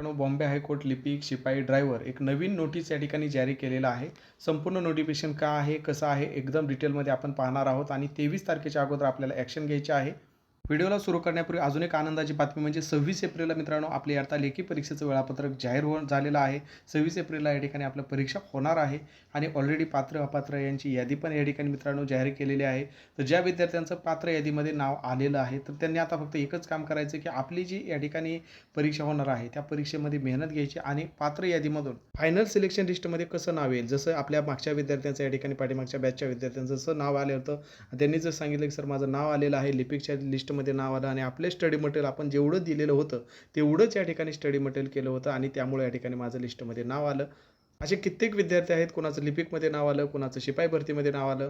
Bombay high court लिपिक शिपाई driver एक नवीन नोटीस या ठिकाणी जारी केलेला आहे. संपूर्ण नोटिफिकेशन का आहे, कसं आहे, एकदम डिटेलमध्ये आपण पाहणार आहोत आणि 23 तारखेच्या अगोदर आपल्याला ॲक्शन घ्यायची आहे. व्हिडिओला सुरू करण्यापूर्वी अजून एक आनंदाची बातमी म्हणजे 26 एप्रिलला मित्रांनो आपली आता लेखी परीक्षेचं वेळापत्रक जाहीर झालेलं आहे. 26 एप्रिलला या ठिकाणी आपलं परीक्षा होणार आहे आणि ऑलरेडी पात्र अपात्र यांची यादी पण या ठिकाणी मित्रांनो जाहीर केलेली आहे. तर ज्या विद्यार्थ्यांचं पात्र यादीमध्ये नाव आलेलं आहे तर त्यांनी आता फक्त एकच काम करायचं की आपली जी या ठिकाणी परीक्षा होणार आहे त्या परीक्षेमध्ये मेहनत घ्यायची आणि पात्र यादीमधून फायनल सिलेक्शन लिस्टमध्ये कसं नाव येईल, जसं आपल्या मागच्या विद्यार्थ्यांचं या ठिकाणी पाठीमागच्या बॅचच्या विद्यार्थ्यांचं जसं नाव आलं होतं, त्यांनी जर सांगितलं की सर माझं नाव आलेलं आहे, लिपिकच्या लिस्टमध्ये नाव आलं आणि आपले स्टडी मटेरियल आपण जेवढं दिलेलं होतं तेवढंच या ठिकाणी स्टडी मटेरियल केलं होतं आणि त्यामुळे या ठिकाणी माझं लिस्टमध्ये नाव आलं. असे कित्येक विद्यार्थी आहेत, कुणाचं लिपिकमध्ये नाव आलं, कुणाचं शिपाई भरतीमध्ये नाव आलं.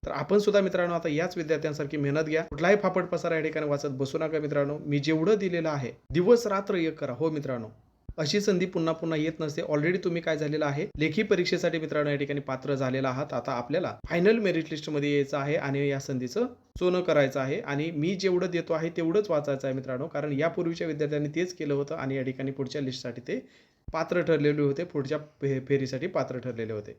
तर आपण सुद्धा मित्रांनो आता याच विद्यार्थ्यांसारखी मेहनत घ्या. कुठलाही फापट पसारा या ठिकाणी वाचत बसू नका मित्रांनो. मी जेवढं दिलेलं आहे दिवस रात्र एक करा. हो मित्रांनो, अशी संधी पुन्हा पुन्हा येत नसते. ऑलरेडी तुम्ही काय झालेलं आहे, लेखी परीक्षेसाठी मित्रांनो या ठिकाणी पात्र झालेला आहात. आता आपल्याला फायनल मेरिट लिस्टमध्ये यायचं आहे आणि या संधीचं सोनं करायचं आहे आणि मी जेवढं देतो आहे तेवढंच वाचायचं आहे मित्रांनो, कारण यापूर्वीच्या विद्यार्थ्यांनी तेच केलं होतं आणि या ठिकाणी पुढच्या लिस्टसाठी ते पात्र ठरलेले होते, पुढच्या फेरीसाठी पात्र ठरलेले होते.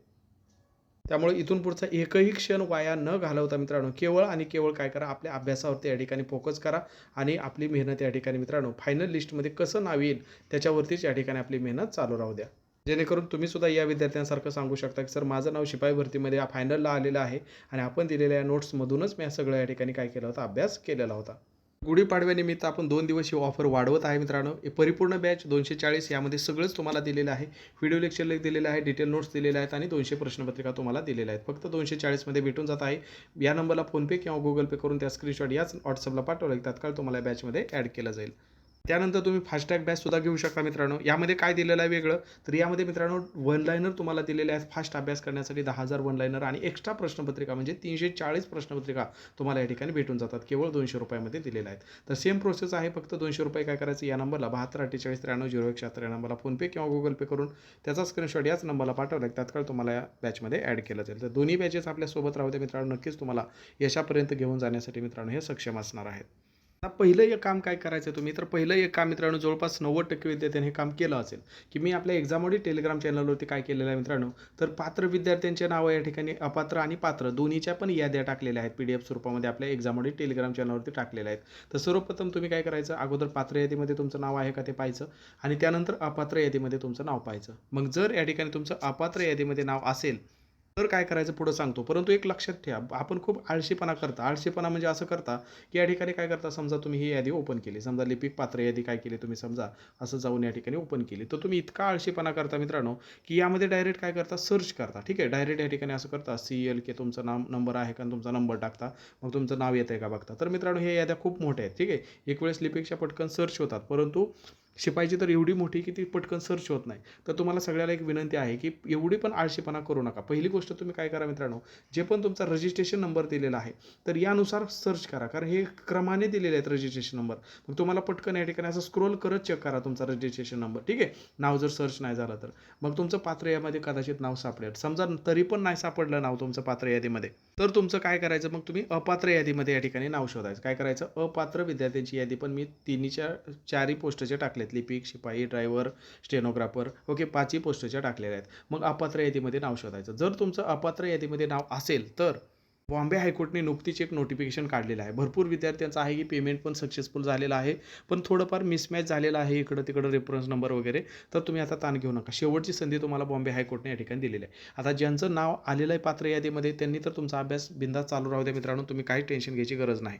त्यामुळे इथून पुढचा एकही क्षण वाया न घालवता मित्रांनो केवळ आणि केवळ काय करा, आपल्या अभ्यासावरती या ठिकाणी फोकस करा आणि आपली मेहनत या ठिकाणी मित्रांनो फायनल लिस्टमध्ये कसं नाव येईल त्याच्यावरतीच या ठिकाणी आपली मेहनत चालू राहू द्या. जेणेकरून तुम्ही सुद्धा या विद्यार्थ्यांसारखं सांगू शकता की सर माझं नाव शिपाई भरतीमध्ये फायनलला आलेलं आहे आणि आपण दिलेल्या नोट्समधूनच मी सगळं या ठिकाणी काय केलं होतं, अभ्यास केलेला होता. गुढीपाडव्यानिमित्त आपण 2 दिवस ही ऑफर वाढवत आहे मित्रांनो. परिपूर्ण बॅच 240 यामध्ये सगळंच तुम्हाला दिलेलं आहे. व्हिडिओ लेक्चर लेख दिलेलं आहे, डिटेल नोट्स दिलेले आहेत आणि 200 प्रश्नपत्रिका तुम्हाला दिलेल्या आहेत. फक्त 240 मध्ये भेटून जात आहे. या नंबरला फोनपे किंवा गुगल पे करून त्या स्क्रीनशॉट याच व्हॉट्सअपला पाठवलं की तात्काळ तुम्हाला बॅचमध्ये ॲड केलं जाईल. त्यानंतर तुम्ही फास्टॅग बॅच सुद्धा घेऊ शकता मित्रांनो. यामध्ये काय दिलेलं आहे वेगळं, तर यामध्ये मित्रांनो वन लाईनर तुम्हाला दिलेले आहेत. फास्ट अभ्यास करण्यासाठी 10,000 वन लाईनर आणि एक्स्ट्रा प्रश्नपत्रिका म्हणजे 340 प्रश्नपत्रिका तुम्हाला या ठिकाणी भेटून जातात. केवळ 200 रुपयामध्ये दिलेल्या आहेत. तर सेम प्रोसेस आहे, फक्त 200 रुपये काय करायचं, या नंबरला 7248930176 या नंबरला फोनपे किंवा गुगल पे करून त्याचा स्क्रीनशॉट याच नंबरला पाठवला तात्काळ तुम्हाला या बॅचमध्ये ॲड केलं जाईल. तर दोन्ही बॅचेस आपल्यासोबत राहू दे मित्रांनो. नक्कीच तुम्हाला यशापर्यंत घेऊन जाण्यासाठी मित्रांनो हे सक्षम असणार आहेत. आता पहिलं एक काम काय करायचं तुम्ही, तर पहिलं एक काम मित्रांनो जवळपास 90% विद्यार्थ्यांनी हे काम केलं असेल की मी आपल्या एक्झामवरील टेलिग्राम चॅनलवरती काय केलेलं आहे मित्रांनो, तर पात्र विद्यार्थ्यांचे नावं या ठिकाणी अपात्र आणि पात्र दोन्हीच्या पण याद्या टाकलेल्या आहेत. PDF स्वरूपामध्ये आपल्या एक्झामवरील टेलिग्राम चॅनलवरती टाकलेल्या आहेत. तर सर्वप्रथम तुम्ही काय करायचं, अगोदर पात्र यादीमध्ये तुमचं नाव आहे का ते पाहायचं आणि त्यानंतर अपात्र यादीमध्ये तुमचं नाव पाहायचं. मग जर या ठिकाणी तुमचं अपात्र यादीमध्ये नाव असेल तर काय करायचं पुढं सांगतो. परंतु एक लक्षात ठेवा, आपण खूप आळशीपणा करता. आळशीपणा म्हणजे असं करता की या ठिकाणी काय करता, समजा तुम्ही ही यादी ओपन केली, समजा लिपिक पात्र यादी काय केली तुम्ही समजा असं जाऊन या ठिकाणी ओपन केली, तर तुम्ही इतका आळशीपणा करता मित्रांनो की यामध्ये डायरेक्ट काय करता, सर्च करता. ठीक आहे, डायरेक्ट या ठिकाणी असं करता CLK तुमचं नाव नंबर आहे का, तुमचा नंबर टाकता, मग तुमचं नाव येतं आहे का बघता. तर मित्रांनो हे याद्या खूप मोठ्या आहेत. ठीक आहे, एक वेळेस लिपिकच्या पटकन सर्च होतात, परंतु शिपाईची तर एवढी मोठी की ती पटकन सर्च होत नाही. तर तुम्हाला सगळ्याला एक विनंती आहे की एवढी पण आळशीपणा करू नका. पहिली गोष्ट तुम्ही काय करा मित्रांनो, जे पण तुमचा रजिस्ट्रेशन नंबर दिलेला आहे तर यानुसार सर्च करा, कारण हे क्रमाने दिलेले आहेत रजिस्ट्रेशन नंबर. मग तुम्हाला पटकन या ठिकाणी असं स्क्रोल करत चेक करा तुमचा रजिस्ट्रेशन नंबर. ठीक आहे, नाव जर सर्च नाही झालं तर मग तुमचं पात्र यामध्ये कदाचित नाव सापडेल. समजा तरी पण नाही सापडलं नाव तुमचं पात्र यादीमध्ये, तर तुमचं काय करायचं, मग तुम्ही अपात्र यादीमध्ये या ठिकाणी नाव शोधायचं. काय करायचं, अपात्र विद्यार्थ्यांची यादी पण मी चारही पोस्टचे टाकलेत, लिपिक, शिपाई, ड्रायव्हर, स्टेनोग्राफर, ओके 5ही पोस्टच्या टाकलेल्या आहेत. मग अपात्र यादीमध्ये नाव शोधायचं. जर तुमचं अपात्र यादीमध्ये नाव असेल तर बॉम्बे हायकोर्टने नुकतीच एक नोटिफिकेशन काढलेलं आहे. भरपूर विद्यार्थ्यांचं आहे की पेमेंट पण सक्सेसफुल झालेलं आहे, पण थोडंफार मिसमॅच झालेलं आहे इकडं तिकडं रेफरन्स नंबर वगैरे. तर तुम्ही आता ताण घेऊ नका. शेवटची संधी तुम्हाला बॉम्बे हायकोर्टने या ठिकाणी दिलेली आहे. आता ज्यांचं नाव आलेलं आहे पात्र यादीमध्ये त्यांनी तर तुमचा अभ्यास बिंदास चालू राहू द्या मित्रांनो. तुम्ही काही टेन्शन घ्यायची गरज नाही.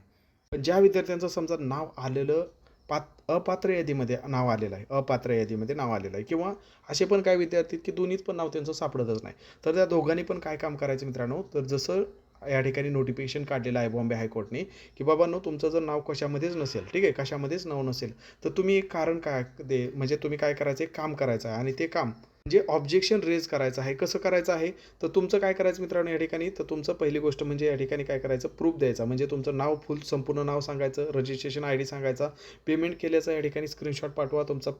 पण ज्या विद्यार्थ्यांचं समजा नाव आलेलं अपात्र यादीमध्ये नाव आलेलं आहे, अपात्र यादीमध्ये नाव आलेलं आहे, किंवा असे पण काही विद्यार्थी की दोन्हीत पण नाव त्यांचं सापडतच नाही, तर त्या दोघांनी पण काय काम करायचं मित्रांनो, तर जसं या ठिकाणी नोटिफिकेशन काढलेलं आहे बॉम्बे हायकोर्टने की बाबांनो तुमचं जर नाव कशामध्येच नसेल, ठीक आहे, कशामध्येच नाव नसेल, तर तुम्ही एक कारण काय म्हणजे तुम्ही काय करायचं, एक काम करायचं आहे आणि ते काम जे ऑब्जेक्शन रेज करायचं आहे. कसं करायचं आहे? तर तुमचं काय करायचं मित्रांनो या ठिकाणी, तर तुमचं पहिली गोष्ट म्हणजे या ठिकाणी काय करायचं, प्रूफ द्यायचा. म्हणजे तुमचं नाव फुल संपूर्ण नाव सांगायचं, रजिस्ट्रेशन आयडी सांगायचा, पेमेंट केल्याचा या ठिकाणी स्क्रीनशॉट पाठवा, तुमचा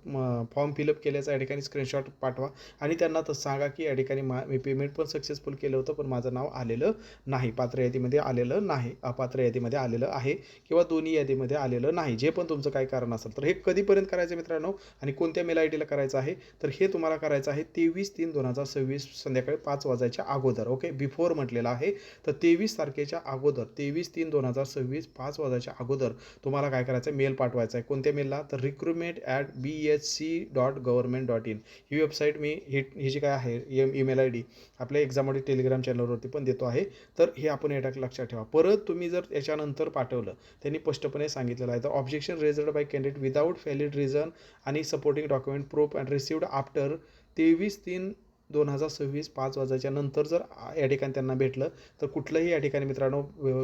फॉर्म फिलअप केल्याचा या ठिकाणी स्क्रीनशॉट पाठवा आणि त्यांना तर सांगा की या ठिकाणी मी पेमेंट पण सक्सेसफुल केलं होतं, पण माझं नाव आलेलं नाही, पात्र यादीमध्ये आलेलं नाही, अपात्र यादीमध्ये आलेलं आहे किंवा दोन्ही यादीमध्ये आलेलं नाही. जे पण तुमचं काय कारण असेल, तर हे कधीपर्यंत करायचं मित्रांनो आणि कोणत्या मेल आय डीला करायचं आहे, तर हे तुम्हाला करायचं आहे 23/3/2026 संध्याकाळी 5 वाजायच्या अगोदर. ओके, बिफोर म्हटलेलं आहे. तर 23 तारखेच्या अगोदर 23/3/2026 5 वाजायच्या अगोदर तुम्हाला काय करायचं आहे, मेल पाठवायचा आहे. कोणत्या मेलला, तर recruitment@bhc.government.in ही वेबसाईट मी ही जी काय आहे ईमेल आय डी आपल्या एक्झाममध्ये टेलिग्राम चॅनलवरती पण देतो आहे. तर हे आपण या लक्षात ठेवा. परत तुम्ही जर याच्यानंतर पाठवलं, त्यांनी स्पष्टपणे सांगितलेलं आहे, तर objection raised by candidate without valid reason आणि supporting document proof and received after 23/3/2026 5 वाजायच्या नंतर जर या ठिकाणी त्यांना भेटलं, तर कुठलंही या ठिकाणी मित्रांनो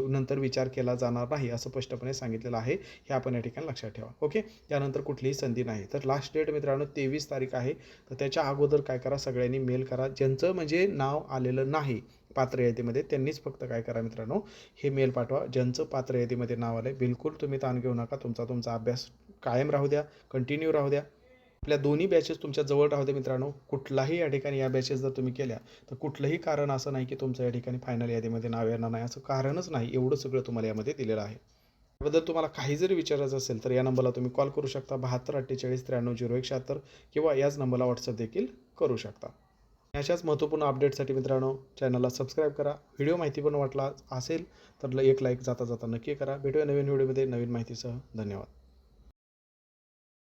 नंतर विचार केला जाणार नाही, असं स्पष्टपणे सांगितलेलं आहे. हे आपण या ठिकाणी लक्षात ठेवा. ओके, त्यानंतर कुठलीही संधी नाही. तर लास्ट डेट मित्रांनो 23 तारीख आहे. तर त्याच्या अगोदर काय करा, सगळ्यांनी मेल करा. ज्यांचं म्हणजे नाव आलेलं नाही पात्र यादीमध्ये, त्यांनीच फक्त काय करा मित्रांनो, हे मेल पाठवा. ज्यांचं पात्र यादीमध्ये नाव आलं, बिलकुल तुम्ही ताण घेऊ नका. तुमचा अभ्यास कायम राहू द्या, कंटिन्यू राहू द्या. आपल्या दोन्ही बॅचेस तुमच्या जवळ राहू दे मित्रांनो. कुठलाही या ठिकाणी या बॅचेस जर तुम्ही केल्या, तर कुठलंही कारण असं नाही की तुमचं या ठिकाणी फायनल यादीमध्ये नाव येणार नाही, असं कारणच नाही. एवढं सगळं तुम्हाला यामध्ये दिलेलं आहे. त्याबद्दल तुम्हाला काही जरी विचारायचं असेल, तर या नंबरला तुम्ही कॉल करू शकता 72 48 93 0176 किंवा याच नंबरला व्हॉट्सअप देखील करू शकता. अशाच महत्त्वपूर्ण अपडेटसाठी मित्रांनो चॅनलला सबस्क्राईब करा. व्हिडिओ माहिती पण वाटला असेल तर एक लाईक जाता जाता नक्की करा. भेटूया नवीन व्हिडिओमध्ये नवीन माहितीसह. धन्यवाद.